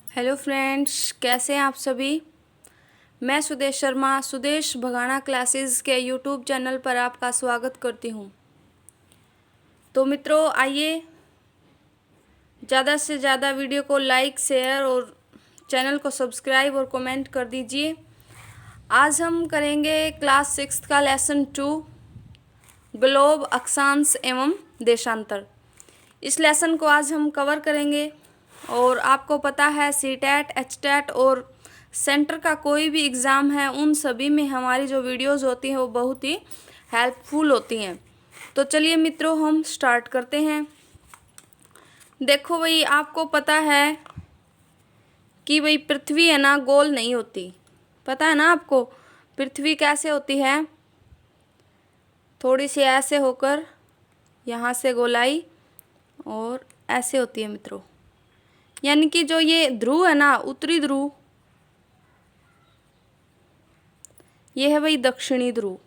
Hello friends, कैसे हैं आप सभी। मैं सुदेश शर्मा सुदेश भगाना क्लासेस के यूट्यूब चैनल पर आपका स्वागत करती हूं। तो मित्रों, आइए ज़्यादा से ज़्यादा वीडियो को लाइक, शेयर और चैनल को सब्सक्राइब और कमेंट कर दीजिए। आज हम करेंगे क्लास 6 का लेसन 2, ग्लोब, अक्षांश एवं देशांतर। इस लेसन को आज हम कवर करेंगे। और आपको पता है सीटेट, एचटेट और सेंटर का कोई भी एग्ज़ाम है, उन सभी में हमारी जो वीडियोस होती हैं वो बहुत ही हेल्पफुल होती हैं। तो चलिए मित्रों, हम स्टार्ट करते हैं। देखो भाई, आपको पता है कि भाई पृथ्वी है ना, गोल नहीं होती। पता है ना आपको पृथ्वी कैसे होती है? थोड़ी सी ऐसे होकर यहाँ से गोलाई और ऐसे होती है मित्रों। यानी कि जो ये ध्रुव है ना, उत्तरी ध्रुव, ये है भाई दक्षिणी ध्रुव।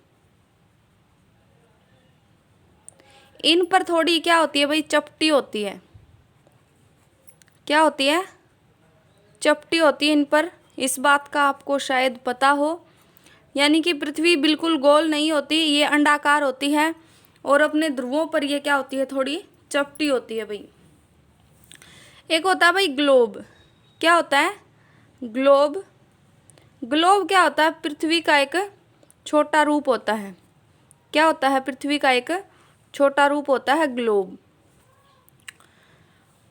इन पर थोड़ी क्या होती है भाई, चपटी होती है। क्या होती है? चपटी होती है इन पर। इस बात का आपको शायद पता हो। यानी कि पृथ्वी बिल्कुल गोल नहीं होती, ये अंडाकार होती है। और अपने ध्रुवों पर ये क्या होती है, थोड़ी चपटी होती है भाई। एक होता है भाई ग्लोब। क्या होता है? ग्लोब। ग्लोब क्या होता है? पृथ्वी का एक छोटा रूप होता है। क्या होता है? पृथ्वी का एक छोटा रूप होता है ग्लोब।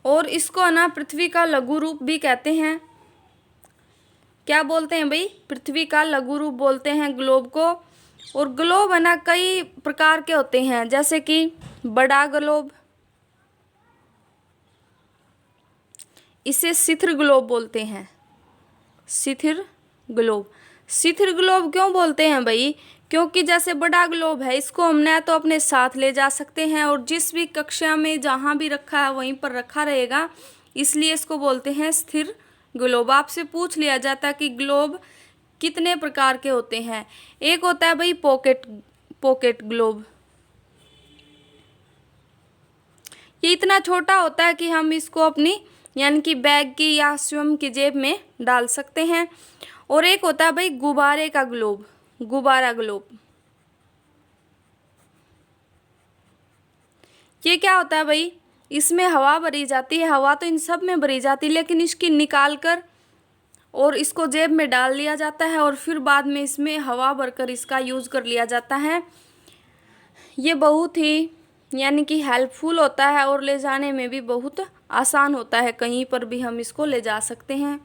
और इसको ना पृथ्वी का लघु रूप भी कहते हैं। क्या बोलते हैं भाई? पृथ्वी का लघु रूप बोलते हैं ग्लोब को। और ग्लोब है ना कई प्रकार के होते हैं, जैसे कि बड़ा ग्लोब, इसे शिथिल ग्लोब बोलते हैं। शिथिल ग्लोब। शिथिल ग्लोब क्यों बोलते हैं भाई? क्योंकि जैसे बड़ा ग्लोब है, इसको हमने तो अपने साथ ले जा सकते हैं और जिस भी कक्षा में जहाँ भी रखा है वहीं पर रखा रहेगा, इसलिए इसको बोलते हैं स्थिर ग्लोब। आपसे पूछ लिया जाता है कि ग्लोब कितने प्रकार के होते हैं। एक होता है भाई पॉकेट ग्लोब। ये इतना छोटा होता है कि हम इसको अपनी यानी कि बैग की या स्वयं की जेब में डाल सकते हैं। और एक होता है भाई गुब्बारे का ग्लोब, गुब्बारा ग्लोब। ये क्या होता है भाई? इसमें हवा भरी जाती है। हवा तो इन सब में भरी जाती है, लेकिन इसकी निकाल कर और इसको जेब में डाल लिया जाता है और फिर बाद में इसमें हवा भरकर इसका यूज़ कर लिया जाता है। ये बहुत ही यानी कि हेल्पफुल होता है और ले जाने में भी बहुत आसान होता है। कहीं पर भी हम इसको ले जा सकते हैं।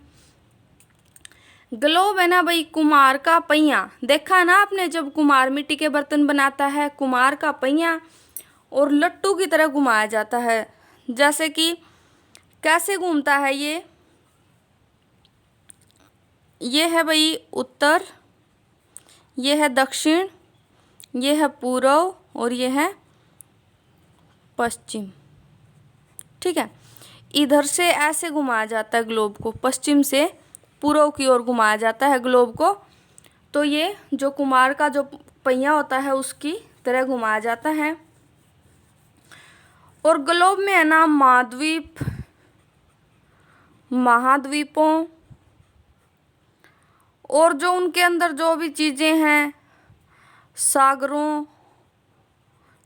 ग्लोब है ना भाई कुम्हार का पहिया। देखा ना आपने, जब कुम्हार मिट्टी के बर्तन बनाता है, कुम्हार का पहिया और लट्टू की तरह घुमाया जाता है। जैसे कि कैसे घूमता है ये है भाई उत्तर, ये है दक्षिण, ये है पूर्व और ये है पश्चिम। ठीक है, इधर से ऐसे घुमाया जाता है ग्लोब को, पश्चिम से पूर्व की ओर घुमाया जाता है ग्लोब को। तो ये जो कुम्हार का जो पहिया होता है उसकी तरह घुमाया जाता है। और ग्लोब में है ना महाद्वीप, महाद्वीपों और जो उनके अंदर जो भी चीज़ें हैं, सागरों,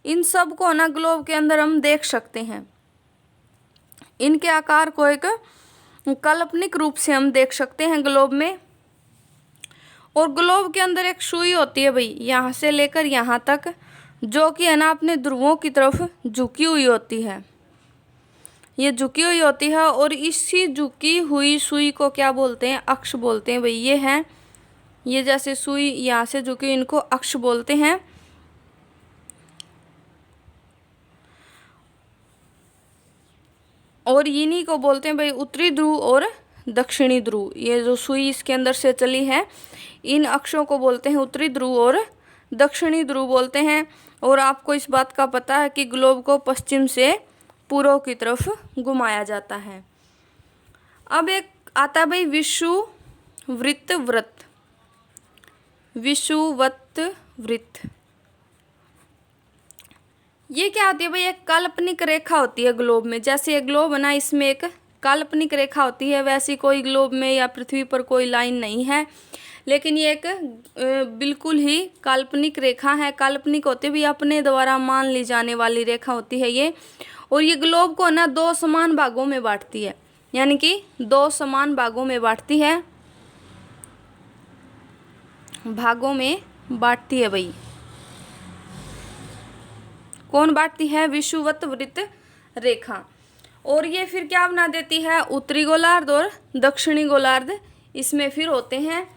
इन सब को ना ग्लोब के अंदर हम देख सकते हैं। इनके आकार को एक काल्पनिक रूप से हम देख सकते हैं ग्लोब में। और ग्लोब के अंदर एक सुई होती है भाई, यहाँ से लेकर यहाँ तक, जो कि है ना अपने ध्रुवों की तरफ झुकी हुई होती है। ये झुकी हुई होती है और इसी झुकी हुई सुई को क्या बोलते हैं? अक्ष बोलते हैं भाई। ये है, ये जैसे सुई यहाँ से झुकी, इनको अक्ष बोलते हैं। और इन्हीं को बोलते हैं भाई उत्तरी ध्रुव और दक्षिणी ध्रुव। ये जो सुई इसके अंदर से चली है, इन अक्षों को बोलते हैं उत्तरी ध्रुव और दक्षिणी ध्रुव बोलते हैं। और आपको इस बात का पता है कि ग्लोब को पश्चिम से पूर्व की तरफ घुमाया जाता है। अब एक आता है भाई विषुववृत्त वृत्त। विषुववृत्त वृत्त ये क्या होती है भाई? एक काल्पनिक रेखा होती है ग्लोब में। जैसे ये ग्लोब है ना, इसमें एक काल्पनिक रेखा होती है, वैसी कोई ग्लोब में या पृथ्वी पर कोई लाइन नहीं है, लेकिन ये एक बिल्कुल ही काल्पनिक रेखा है। काल्पनिक होते हुए अपने द्वारा मान ली जाने वाली रेखा होती है ये। और ये ग्लोब को ना दो समान भागों में बांटती है, यानी कि दो समान भागों में बांटती है, भागों में बांटती है भाई। कौन बांटती है? विषुवत वृत्त रेखा। और ये फिर क्या बना देती है? उत्तरी गोलार्ध और दक्षिणी गोलार्ध इसमें फिर होते हैं।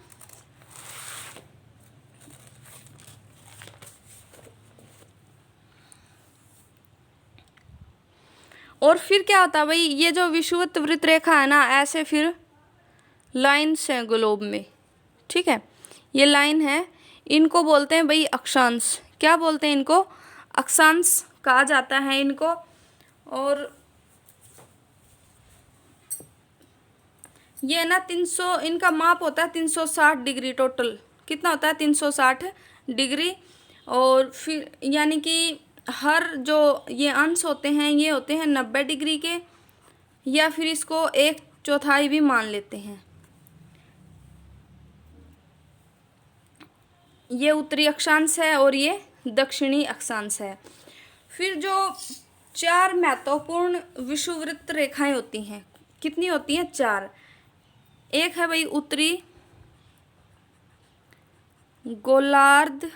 और फिर क्या होता है भाई, ये जो विषुवत वृत्त रेखा है ना, ऐसे फिर लाइन्स हैं ग्लोब में, ठीक है, ये लाइन है, इनको बोलते हैं भाई अक्षांश। क्या बोलते हैं इनको? अक्षांश कहा जाता है इनको। और ये ना 300, इनका माप होता है 360 डिग्री टोटल। कितना होता है? 360 डिग्री। और फिर यानी कि हर जो ये अंश होते हैं ये होते हैं 90 डिग्री के, या फिर इसको 1/4 भी मान लेते हैं। ये उत्तरी अक्षांश है और ये दक्षिणी अक्षांश है। फिर जो 4 महत्वपूर्ण विषुववृत्त रेखाएं होती हैं, कितनी होती हैं? 4। एक है भाई उत्तरी गोलार्ध,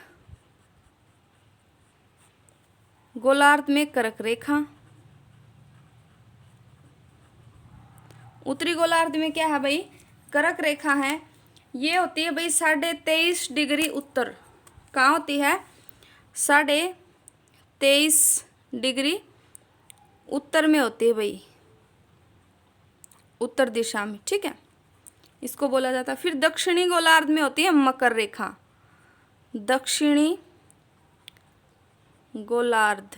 गोलार्ध में कर्क रेखा। उत्तरी गोलार्ध में क्या है भाई? कर्क रेखा है। ये होती है भाई 23.5 डिग्री उत्तर। कहाँ होती है? 23.5 डिग्री उत्तर में होती है भाई, उत्तर दिशा में, ठीक है, इसको बोला जाता है। फिर दक्षिणी गोलार्ध में होती है मकर रेखा। दक्षिणी गोलार्ध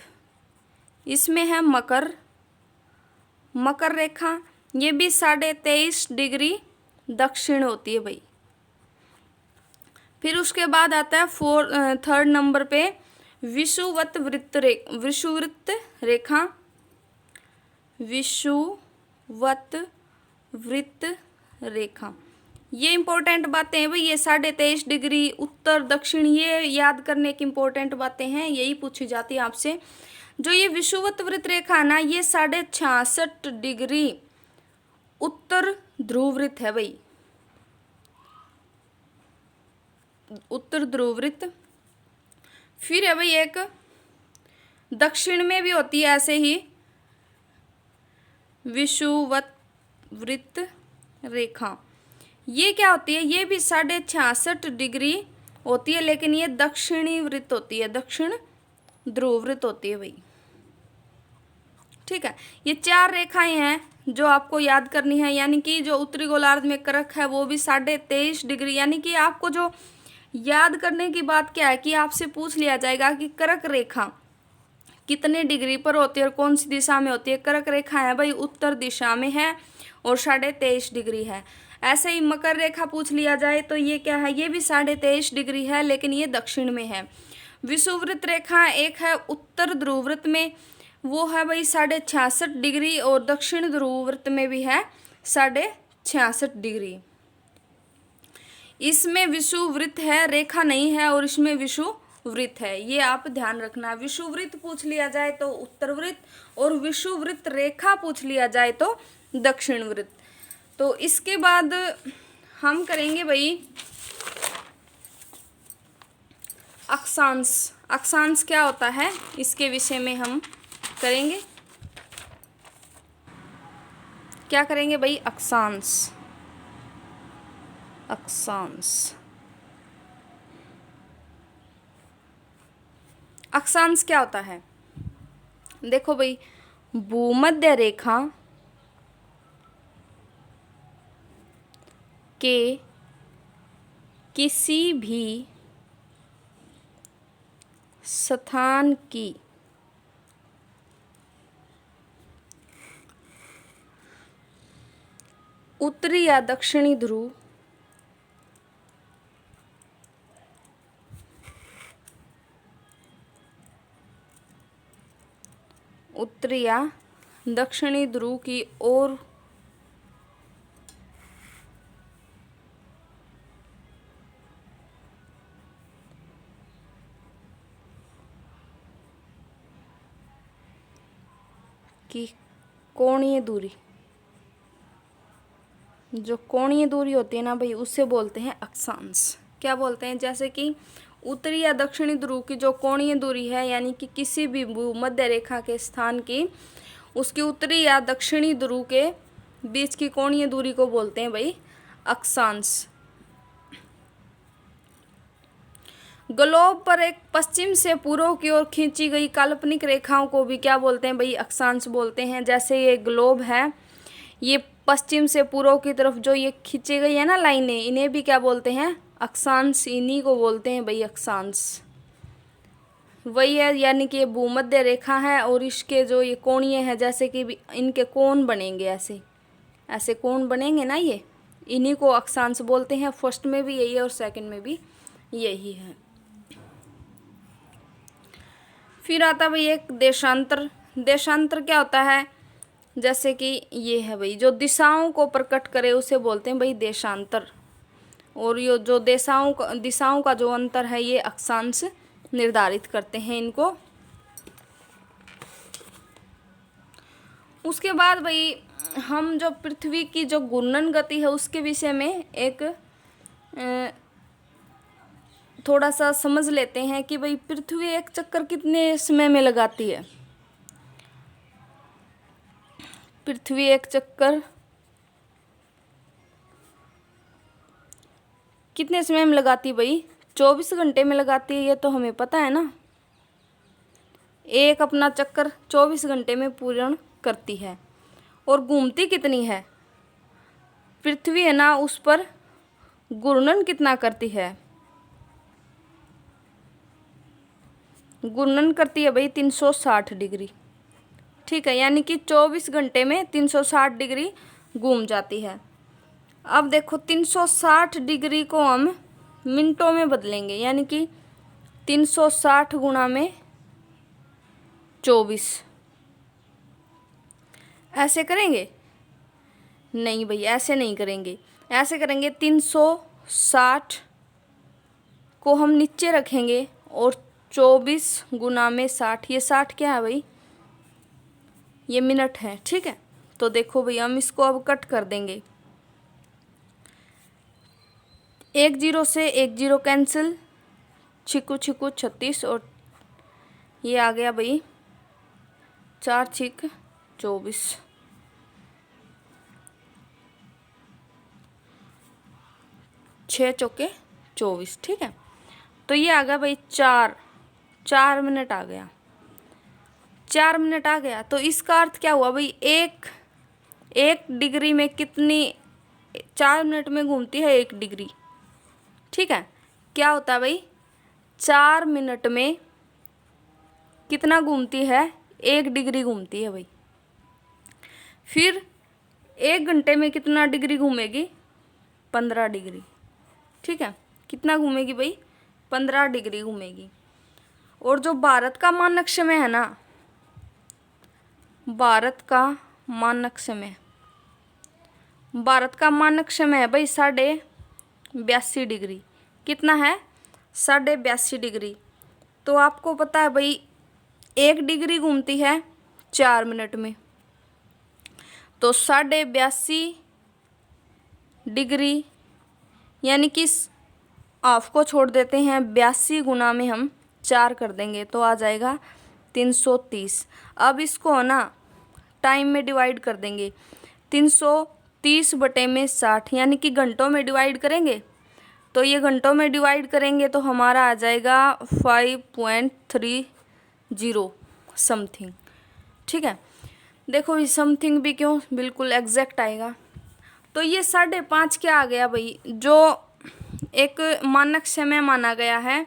इसमें है मकर रेखा। ये भी 23.5 डिग्री दक्षिण होती है भाई। फिर उसके बाद आता है 3rd नंबर पे विषुवत वृत्त रेखा। विषुवत वृत्त रेखा, ये इंपॉर्टेंट बातें हैं भाई। ये 23.5 डिग्री उत्तर दक्षिण, ये याद करने की इंपॉर्टेंट बातें हैं, यही पूछी जाती है आपसे। जो ये विषुवत वृत्त रेखा है ना, ये 66.5 डिग्री उत्तर ध्रुव वृत्त है भाई, उत्तर ध्रुव वृत्त। फिर है भाई एक दक्षिण में भी होती है ऐसे ही विषुवत वृत्त रेखा। ये क्या होती है? ये भी 66.5 डिग्री होती है, लेकिन ये दक्षिणी वृत्त होती है, दक्षिण ध्रुव वृत्त होती है भाई, ठीक है। ये 4 रेखाएं हैं जो आपको याद करनी है, यानी कि जो उत्तरी गोलार्ध में कर्क है वो भी 23.5 डिग्री, यानी कि आपको जो याद करने की बात क्या है कि आपसे पूछ लिया जाएगा कि कर्क रेखा कितने डिग्री पर होती है और कौन सी दिशा में होती है। कर्क रेखा है भाई उत्तर दिशा में है और 23.5 डिग्री है। ऐसे ही मकर रेखा पूछ लिया जाए तो ये क्या है? ये भी 23.5 डिग्री है, लेकिन ये दक्षिण में है। विषुववृत्त रेखा एक है उत्तर ध्रुव वृत्त में, वो है भाई 66.5 डिग्री, और दक्षिण ध्रुव वृत्त में भी है 66.5 डिग्री। इसमें विषुववृत्त है, रेखा नहीं है, और इसमें विषुववृत्त है, ये आप ध्यान रखना। विषुववृत्त पूछ लिया जाए तो उत्तर वृत्त, और विषुववृत्त रेखा पूछ लिया जाए तो दक्षिण वृत्त। तो इसके बाद हम करेंगे भाई अक्षांश। अक्षांश क्या होता है इसके विषय में हम करेंगे। क्या करेंगे भाई? अक्षांश। अक्षांश, अक्षांश क्या होता है? देखो भाई, भूमध्य रेखा के किसी भी स्थान की उत्तरी या दक्षिणी ध्रुव उत्तरी या दक्षिणी ध्रुव की ओर कि कोणीय दूरी, जो कोणीय दूरी होती है ना भाई, उससे बोलते हैं अक्षांश। क्या बोलते हैं? जैसे कि उत्तरी या दक्षिणी ध्रुव की जो कोणीय दूरी है, यानी कि किसी भी भूमध्य रेखा के स्थान की उसकी उत्तरी या दक्षिणी ध्रुव के बीच की कोणीय दूरी को बोलते हैं भाई अक्षांश। ग्लोब पर एक पश्चिम से पूर्व की ओर खींची गई काल्पनिक रेखाओं को भी क्या बोलते हैं भाई? अक्षांश बोलते हैं। जैसे ये ग्लोब है, ये पश्चिम से पूर्व की तरफ जो ये खींची गई है ना लाइनें, इन्हें भी क्या बोलते हैं? अक्षांश। इन्हीं को बोलते हैं भाई अक्षांश। वही है, यानी कि ये भूमध्य रेखा है और इसके जो ये कोणीय है, जैसे कि इनके कोण बनेंगे, ऐसे ऐसे कोण बनेंगे ना, ये इन्हीं को अक्षांश बोलते हैं। फर्स्ट में भी यही है और सेकंड में भी यही है। फिर आता भाई एक देशांतर। देशांतर क्या होता है? जैसे कि ये है भाई, जो दिशाओं को प्रकट करे उसे बोलते हैं भाई देशांतर। और ये जो दिशाओं का जो अंतर है, ये अक्षांश निर्धारित करते हैं इनको। उसके बाद भाई हम जो पृथ्वी की जो घूर्णन गति है उसके विषय में एक थोड़ा सा समझ लेते हैं कि भाई पृथ्वी एक चक्कर कितने समय में लगाती है। पृथ्वी एक चक्कर कितने समय में लगाती है भाई? 24 घंटे में लगाती है, ये तो हमें पता है ना। एक अपना चक्कर 24 घंटे में पूर्ण करती है। और घूमती कितनी है? पृथ्वी है ना, उस पर घूर्णन कितना करती है? घूर्णन करती है भाई 360 डिग्री। ठीक है, यानी कि 24 घंटे में 360 डिग्री घूम जाती है। अब देखो 360 डिग्री को हम मिनटों में बदलेंगे, यानी कि 360 गुणा में 24। ऐसे करेंगे? नहीं भाई, ऐसे नहीं करेंगे। ऐसे करेंगे 360 को हम नीचे रखेंगे और 24 गुणा में 60। ये 60 क्या है भाई? ये मिनट है। ठीक है, तो देखो भाई हम इसको अब कट कर देंगे। 1 0 से 1 0 कैंसिल, छिकू छिकू 36 और ये आ गया भाई 4 छिक 24। 6 चौके 24। ठीक है, तो ये आ गया भाई 4 मिनट आ गया। 4 मिनट आ गया, तो इसका अर्थ क्या हुआ भाई? एक डिग्री में कितनी 4 मिनट में घूमती है 1 डिग्री। ठीक है, क्या होता है भाई? 4 मिनट में कितना घूमती है? 1 डिग्री घूमती है भाई। फिर 1 घंटे में कितना डिग्री घूमेगी? 15 डिग्री। ठीक है, कितना घूमेगी भाई? 15 डिग्री घूमेगी। और जो भारत का मानक समय है ना, भारत का मानक समय है भाई 82.5 डिग्री। कितना है? 82.5 डिग्री। तो आपको पता है भाई 1 डिग्री घूमती है 4 मिनट में, तो 82.5 डिग्री, यानी कि हाफ को छोड़ देते हैं, 82 गुना में हम 4 कर देंगे तो आ जाएगा 330। अब इसको है ना टाइम में डिवाइड कर देंगे। 330 बटे में 60, यानी कि घंटों में डिवाइड करेंगे, तो ये घंटों में डिवाइड करेंगे तो हमारा आ जाएगा 5.30 समथिंग। ठीक है, देखो ये समथिंग भी क्यों, बिल्कुल एग्जैक्ट आएगा। तो ये 5.5 क्या आ गया भाई? जो एक मानक समय माना गया है,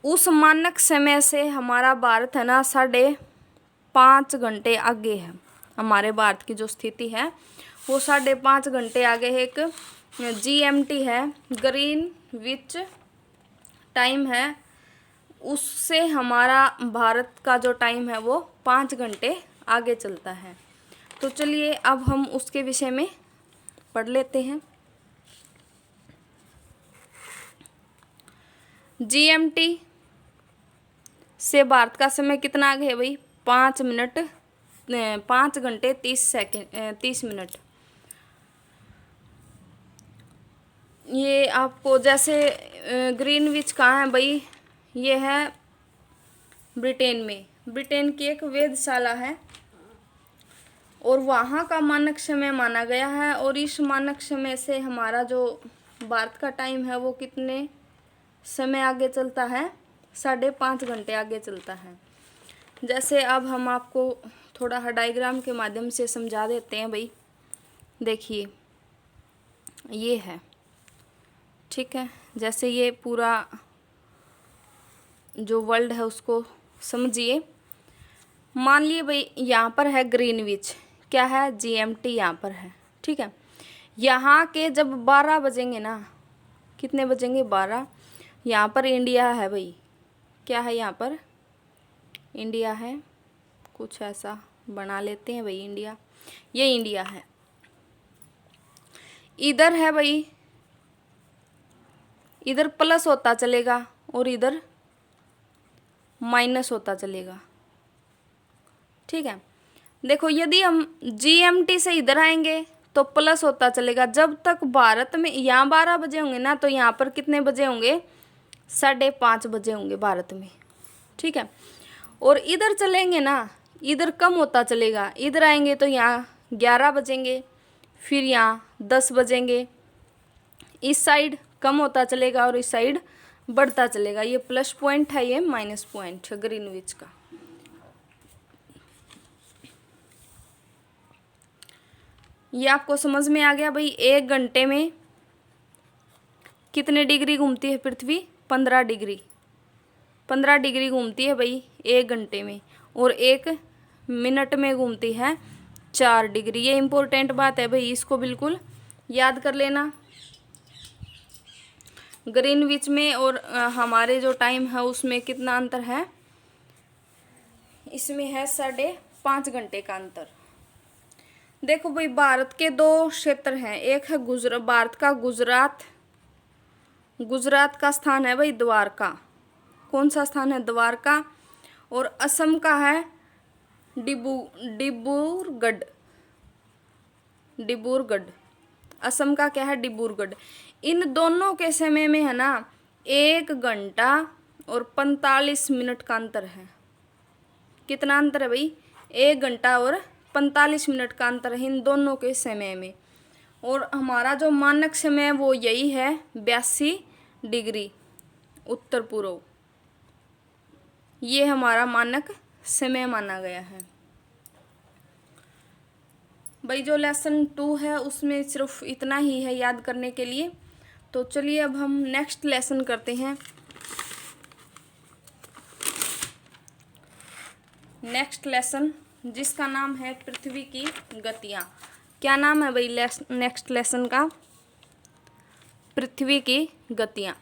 उस मानक समय से हमारा भारत है ना 5.5 घंटे आगे है। हमारे भारत की जो स्थिति है वो 5.5 घंटे आगे है। एक GMT है, ग्रीनविच टाइम है, उससे हमारा भारत का जो टाइम है वो 5 घंटे आगे चलता है। तो चलिए अब हम उसके विषय में पढ़ लेते हैं। GMT से भारत का समय कितना आगे है भाई? 5 मिनट 5 घंटे 30 मिनट। ये आपको जैसे ग्रीनविच कहाँ है भाई, ये है ब्रिटेन में। ब्रिटेन की एक वेधशाला है और वहाँ का मानक समय माना गया है। और इस मानक समय से हमारा जो भारत का टाइम है वो कितने समय आगे चलता है, 5.5 घंटे आगे चलता है। जैसे अब हम आपको थोड़ा डायग्राम के माध्यम से समझा देते हैं भाई। देखिए ये है, ठीक है, जैसे ये पूरा जो वर्ल्ड है उसको समझिए। मान लिए भाई यहाँ पर है ग्रीनविच, क्या है, GMT यहाँ पर है, ठीक है। यहाँ के जब 12 बजेंगे ना, कितने बजेंगे, 12, यहाँ पर इंडिया है भाई, क्या है यहाँ पर, इंडिया है, कुछ ऐसा बना लेते हैं भाई, इंडिया, ये इंडिया है। इधर है भाई, इधर प्लस होता चलेगा और इधर माइनस होता चलेगा, ठीक है। देखो यदि हम GMT से इधर आएंगे तो प्लस होता चलेगा। जब तक भारत में यहाँ 12 बजे होंगे ना, तो यहाँ पर कितने बजे होंगे, 5:30 बजे होंगे भारत में, ठीक है। और इधर चलेंगे ना, इधर कम होता चलेगा। इधर आएंगे तो यहाँ 11 बजेंगे, फिर यहाँ 10 बजेंगे। इस साइड कम होता चलेगा और इस साइड बढ़ता चलेगा। ये प्लस पॉइंट है, ये माइनस पॉइंट है ग्रीनविच का। ये आपको समझ में आ गया भाई। 1 घंटे में कितने डिग्री घूमती है पृथ्वी, 15 डिग्री, 15 डिग्री घूमती है भाई 1 घंटे में। और 1 मिनट में घूमती है 4 डिग्री। ये इम्पोर्टेंट बात है भाई, इसको बिल्कुल याद कर लेना। ग्रीनविच में और हमारे जो टाइम है उसमें कितना अंतर है, इसमें है 5.5 घंटे का अंतर। देखो भाई भारत के 2 क्षेत्र हैं, एक है भारत का गुजरात, गुजरात का स्थान है भाई द्वारका। कौन सा स्थान है, द्वारका। और असम का है डिब्रूगढ़, डिब्रूगढ़, असम का क्या है, डिब्रूगढ़। इन दोनों के समय में है ना 1 घंटा और 45 मिनट का अंतर है। कितना अंतर है भाई, 1 घंटा और 45 मिनट का अंतर है इन दोनों के समय में। और हमारा जो मानक समय है वो यही है, 82 डिग्री उत्तर पूर्व। ये हमारा मानक समय माना गया है भाई। जो लेसन 2 है उसमें सिर्फ इतना ही है याद करने के लिए। तो चलिए अब हम नेक्स्ट लेसन करते हैं। नेक्स्ट लेसन जिसका नाम है पृथ्वी की गतियाँ। क्या नाम है भाई नेक्स्ट लेसन का, पृथ्वी की गतियाँ।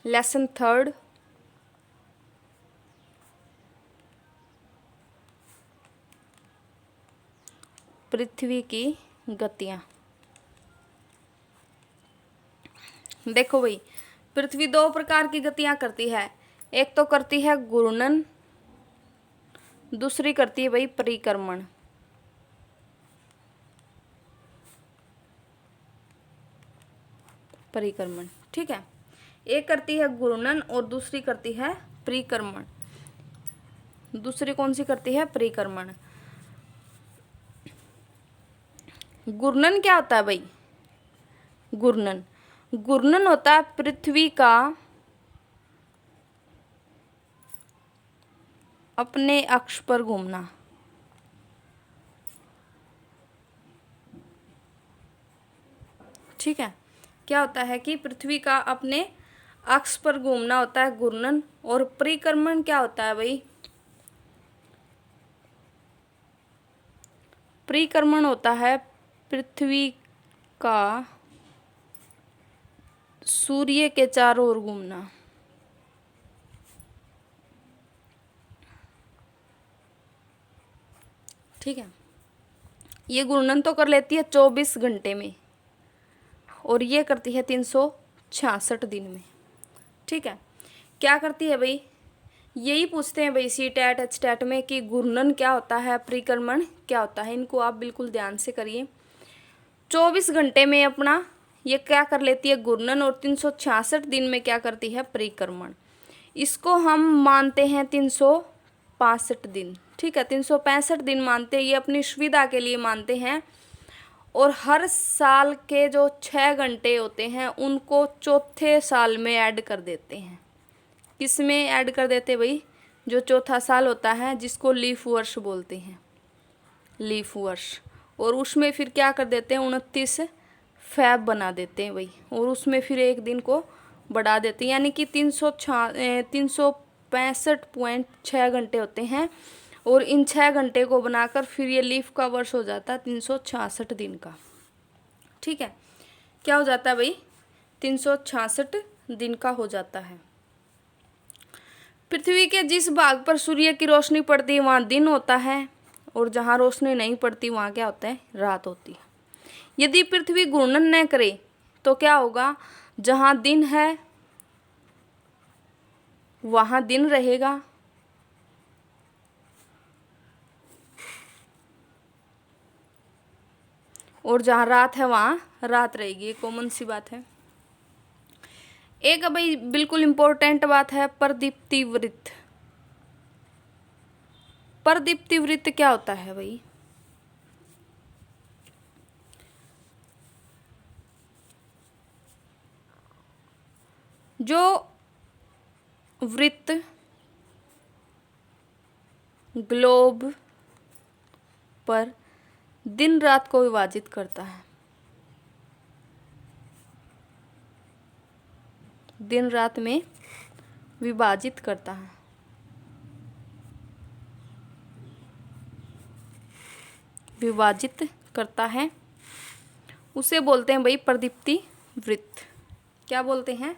लेसन 3, पृथ्वी की गतियाँ। देखो भाई पृथ्वी 2 प्रकार की गतियाँ करती है। एक तो करती है घूर्णन, दूसरी करती है भाई परिक्रमण। परिक्रमण, ठीक है। एक करती है घूर्णन और दूसरी करती है परिक्रमण। दूसरी कौन सी करती है, परिक्रमण। घूर्णन क्या होता है भाई, घूर्णन, घूर्णन होता है पृथ्वी का अपने अक्ष पर घूमना। ठीक है, क्या होता है कि पृथ्वी का अपने अक्ष पर घूमना होता है घूर्णन। और परिक्रमण क्या होता है भाई, परिक्रमण होता है पृथ्वी का सूर्य के चारों ओर घूमना। ठीक है, ये घूर्णन तो कर लेती है 24 घंटे में और ये करती है 366 दिन में। ठीक है, क्या करती है भाई, यही पूछते हैं भाई सी टैट एच टैट में कि घूर्णन क्या होता है, परिक्रमण क्या होता है। इनको आप बिल्कुल ध्यान से करिए। 24 घंटे में अपना ये क्या कर लेती है, घूर्णन, और 366 दिन में क्या करती है, परिक्रमण। इसको हम मानते हैं 365 दिन, ठीक है, 365 दिन मानते हैं, ये अपनी सुविधा के लिए मानते हैं। और हर साल के जो 6 घंटे होते हैं उनको चौथे साल में ऐड कर देते हैं। किस में ऐड कर देते हैं भाई, जो चौथा साल होता है जिसको लीफ वर्ष बोलते हैं, लीफ वर्ष। और उसमें फिर क्या कर देते हैं, 29 फैब बना देते हैं भाई, और उसमें फिर एक दिन को बढ़ा देते हैं, यानी कि 365.6 घंटे होते हैं। और इन 6 घंटे को बनाकर फिर ये लीफ का वर्ष हो जाता है 366 दिन का, ठीक है। क्या हो जाता है भाई, 366 दिन का हो जाता है। पृथ्वी के जिस भाग पर सूर्य की रोशनी पड़ती है वहाँ दिन होता है, और जहाँ रोशनी नहीं पड़ती वहाँ क्या होता है, रात होती है। यदि पृथ्वी घूर्णन न करे तो क्या होगा, जहाँ दिन है वहाँ दिन रहेगा, और जहाँ रात है वहाँ रात रहेगी। ये कॉमन सी बात है। एक भाई बिल्कुल इम्पोर्टेंट बात है, परदीप्ति वृत्त। परदीप्ति वृत्त क्या होता है भाई, जो वृत्त ग्लोब पर दिन रात को विभाजित करता है, दिन रात में विभाजित करता है, विभाजित करता है, उसे बोलते हैं भाई परदीप्ति वृत्त। क्या बोलते हैं,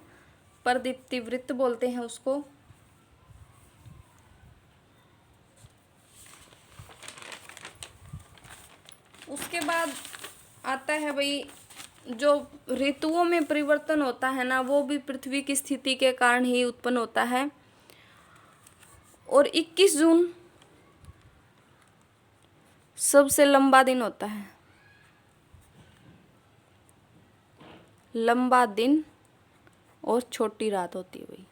परदीप्ति वृत्त बोलते हैं उसको। उसके बाद आता है भाई, जो ऋतुओं में परिवर्तन होता है ना, वो भी पृथ्वी की स्थिति के कारण ही उत्पन्न होता है। और 21 जून सबसे लंबा दिन होता है, लंबा दिन और छोटी रात होती है भाई।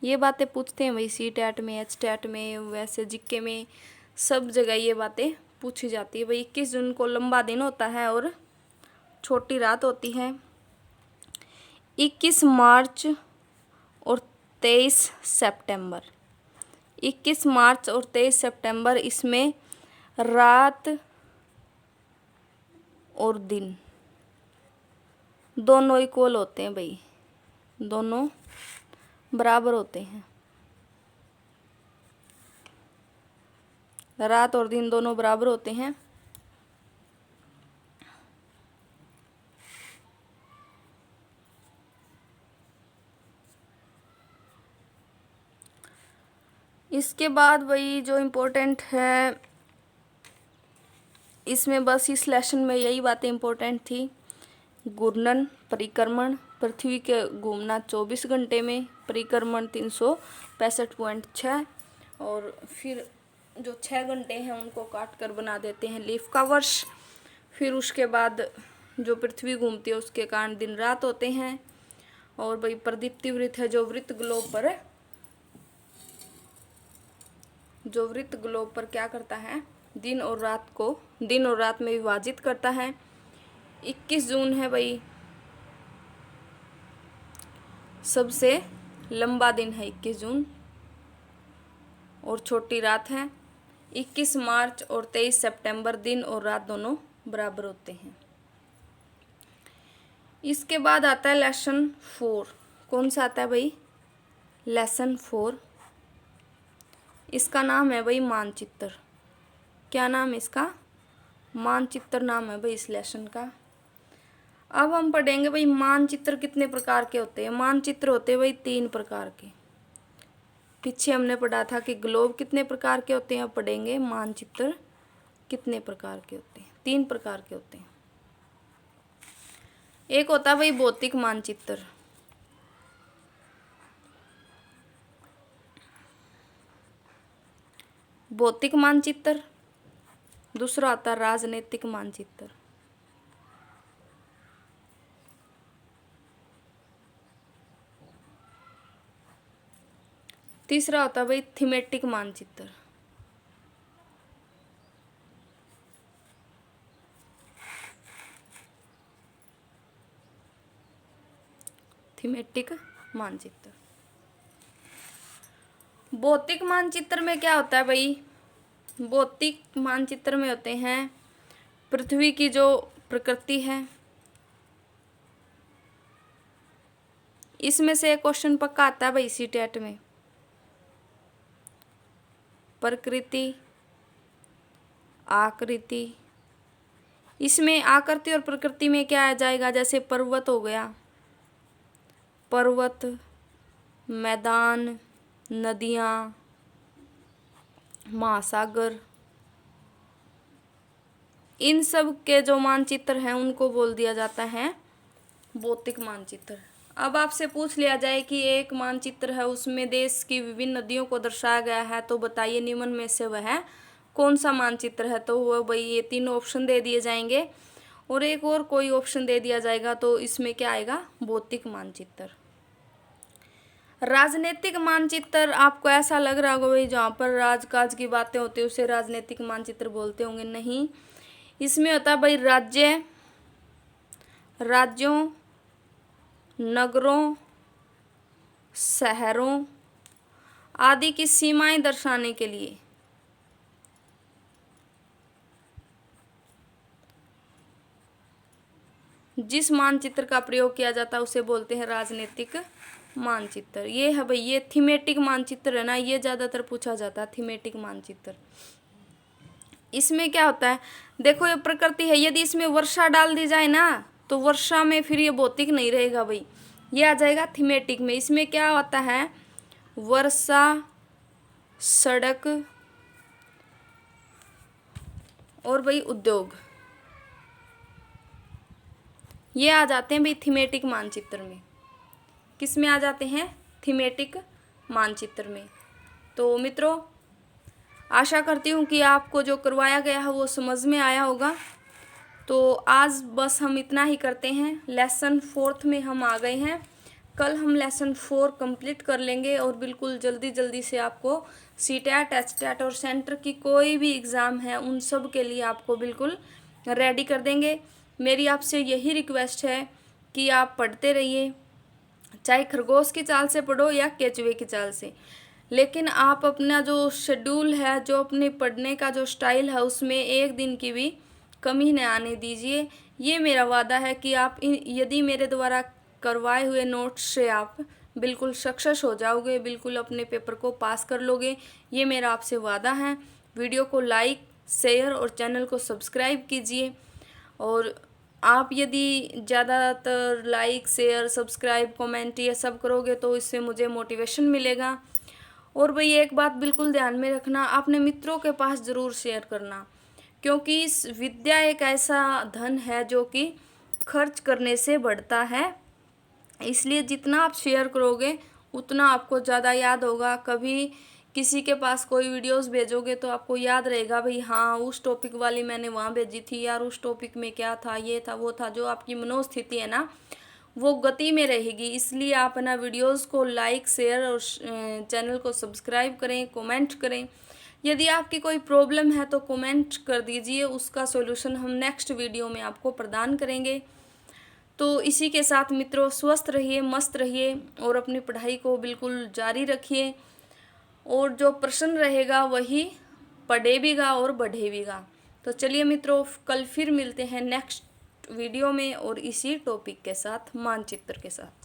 ये बातें पूछते हैं भाई सी टैट में, एच टैट में, वैसे जीके में, सब जगह ये बातें पूछी जाती है भाई। 21 जून को लंबा दिन होता है और छोटी रात होती है। 21 मार्च और 23 सितंबर, 21 मार्च और 23 सितंबर, इसमें रात और दिन दोनों इक्वल होते हैं भाई, दोनों बराबर होते हैं, रात और दिन दोनों बराबर होते हैं। इसके बाद भाई जो इम्पोर्टेंट है, इसमें बस इस लेसन में यही बातें इम्पोर्टेंट थी। घूर्णन, परिक्रमण, पृथ्वी के घूमना 24 घंटे में, परिक्रमण 365.6, और फिर जो 6 घंटे हैं उनको काट कर बना देते हैं लीफ का वर्ष। फिर उसके बाद जो पृथ्वी घूमती है उसके कारण दिन रात होते हैं। और भाई प्रदीप्ति वृत्त है, जो वृत्त ग्लोब पर क्या करता है, दिन और रात में विभाजित करता है। 21 जून है भाई, सबसे लंबा दिन है 21 जून, और छोटी रात है। 21 मार्च और 23 सितंबर, दिन और रात दोनों बराबर होते हैं। इसके बाद आता है लेसन 4। कौन सा आता है भाई, लेसन 4। इसका नाम है भाई मानचित्र। क्या नाम है इसका, मानचित्र नाम है भाई इस लेसन का। अब हम पढ़ेंगे भाई मानचित्र कितने प्रकार के होते हैं। मानचित्र होते हैं भाई 3 प्रकार के। पीछे हमने पढ़ा था कि ग्लोब कितने प्रकार के होते हैं, अब पढ़ेंगे मानचित्र कितने प्रकार के होते हैं। 3 प्रकार के होते हैं। एक होता है भाई भौतिक मानचित्र, भौतिक मानचित्र, दूसरा होता है राजनीतिक मानचित्र। तीसरा होता है भाई थीमेटिक मानचित्र। थीमेटिक मानचित्र। भौतिक मानचित्र में क्या होता है भाई? भौतिक मानचित्र में होते हैं पृथ्वी की जो प्रकृति है, इसमें से एक क्वेश्चन पक्का आता है भाई सीटेट में, प्रकृति, आकृति। इसमें आकृति और प्रकृति में क्या आ जाएगा? जैसे पर्वत हो गया, पर्वत, मैदान, नदियाँ, महासागर, इन सब के जो मानचित्र हैं उनको बोल दिया जाता है भौतिक मानचित्र। अब आपसे पूछ लिया जाए कि एक मानचित्र है, उसमें देश की विभिन्न नदियों को दर्शाया गया है, तो बताइए निम्न में से वह कौन सा मानचित्र है? तो वह भाई ये तीनों ऑप्शन दे दिए जाएंगे और एक और कोई ऑप्शन दे दिया जाएगा, तो इसमें क्या आएगा? भौतिक मानचित्र। राजनीतिक मानचित्र आपको ऐसा लग रहा होगा भाई जहाँ पर राजकाज की बातें होती है उसे राजनीतिक मानचित्र बोलते होंगे, नहीं। इसमें होता है भाई राज्य, राज्यों, नगरों, शहरों आदि की सीमाएं दर्शाने के लिए जिस मानचित्र का प्रयोग किया जाता है उसे बोलते हैं राजनीतिक मानचित्र। ये है भाई, ये थीमेटिक मानचित्र है ना, ये ज़्यादातर पूछा जाता है थीमेटिक मानचित्र। इसमें क्या होता है? देखो ये प्रकृति है, यदि इसमें वर्षा डाल दी जाए ना तो वर्षा में फिर ये भौतिक नहीं रहेगा भाई, ये आ जाएगा थीमेटिक में। इसमें क्या होता है? वर्षा, सड़क और भाई उद्योग, ये आ जाते हैं भाई थीमेटिक मानचित्र में। किस में आ जाते हैं? थीमेटिक मानचित्र में। तो मित्रों, आशा करती हूँ कि आपको जो करवाया गया है वो समझ में आया होगा। तो आज बस हम इतना ही करते हैं। लेसन 4 में हम आ गए हैं, कल हम लेसन 4 कंप्लीट कर लेंगे और बिल्कुल जल्दी जल्दी से आपको सीटेट, एचटेट और सेंटर की कोई भी एग्ज़ाम है उन सब के लिए आपको बिल्कुल रेडी कर देंगे। मेरी आपसे यही रिक्वेस्ट है कि आप पढ़ते रहिए, चाहे खरगोश की चाल से पढ़ो या केचुए की चाल से, लेकिन आप अपना जो शेड्यूल है, जो अपने पढ़ने का जो स्टाइल है, उसमें एक दिन की भी कमी न आने दीजिए। ये मेरा वादा है कि आप यदि मेरे द्वारा करवाए हुए नोट्स से आप बिल्कुल सक्सेस हो जाओगे, बिल्कुल अपने पेपर को पास कर लोगे, ये मेरा आपसे वादा है। वीडियो को लाइक, शेयर और चैनल को सब्सक्राइब कीजिए। और आप यदि ज़्यादातर लाइक, शेयर, सब्सक्राइब, कमेंट ये सब करोगे तो इससे मुझे मोटिवेशन मिलेगा। और भाई एक बात बिल्कुल ध्यान में रखना, अपने मित्रों के पास ज़रूर शेयर करना, क्योंकि इस विद्या एक ऐसा धन है जो कि खर्च करने से बढ़ता है। इसलिए जितना आप शेयर करोगे उतना आपको ज़्यादा याद होगा। कभी किसी के पास कोई वीडियोस भेजोगे तो आपको याद रहेगा भाई हाँ उस टॉपिक वाली मैंने वहाँ भेजी थी यार, उस टॉपिक में क्या था, ये था, वो था। जो आपकी मनोस्थिति है ना वो गति में रहेगी। इसलिए आप अपना वीडियोस को लाइक, शेयर और चैनल को सब्सक्राइब करें, कमेंट करें। यदि आपकी कोई प्रॉब्लम है तो कमेंट कर दीजिए, उसका सॉल्यूशन हम नेक्स्ट वीडियो में आपको प्रदान करेंगे। तो इसी के साथ मित्रों, स्वस्थ रहिए, मस्त रहिए और अपनी पढ़ाई को बिल्कुल जारी रखिए। और जो प्रश्न रहेगा वही पढ़ेगा और बढ़ेगा। तो चलिए मित्रों, कल फिर मिलते हैं नेक्स्ट वीडियो में और इसी टॉपिक के साथ, मानचित्र के साथ।